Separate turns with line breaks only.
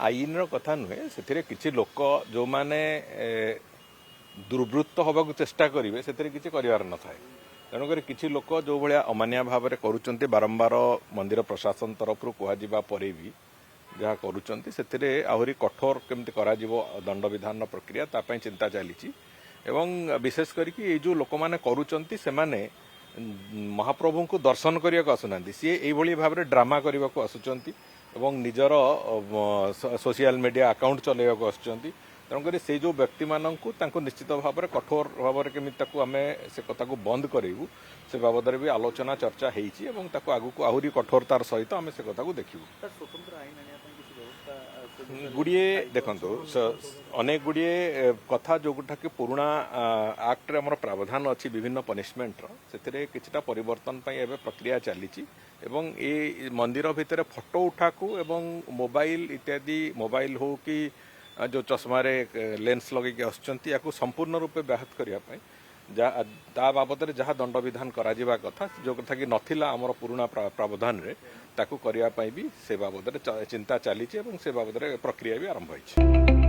आईन कथा नुहे से किसी लोक जो माने दुर्वृत्त होगा चेष्टा करेंगे से किसी कर न था तेणुक किसी लोक जो भाया अमानिया भाव में करुँच बारंबार मंदिर प्रशासन तरफ कहवा पर भी जहाँ करुँच आहरी कठोर केमती करा दंड विधान प्रक्रिया तापाई चिंता चली विशेष करके जो लोक मैंने करुँच से महाप्रभु को दर्शन करने को आसुना सी यही भाव में ड्रामा करने को आसुँच निजर सोशल मीडिया अकाउंट चलैया को आसुँच तेणुक से जो व्यक्ति मानक निश्चित भाव में कठोर भाव में केमी आम से कथा को बंद करूँ से बाबद भी आलोचना चर्चा होगी आगू आहरी कठोरतार सहित आम से कथा को देखू गुड़िए देखो अनेक गुड़िए कथा जोटा कि पुराणा आक्ट आम प्रावधान अच्छी विभिन्न पनिशमेंटर से किछटा परिवर्तन एवं प्रक्रिया चली ये मंदिर भितर फोटो उठा को एवं मोबाइल इत्यादि मोबाइल हो कि जो चश्मा लेंस लगे आसुँच संपूर्ण रूपे व्याहत करने ता बाबद जहाँ दंड विधान करा कथा जो कथा कि नथिला आमर पुराणा प्रावधान रे ताकू करने भी से बाबद चिंता चली से बाबद प्रक्रिया भी आरंभ होइछि।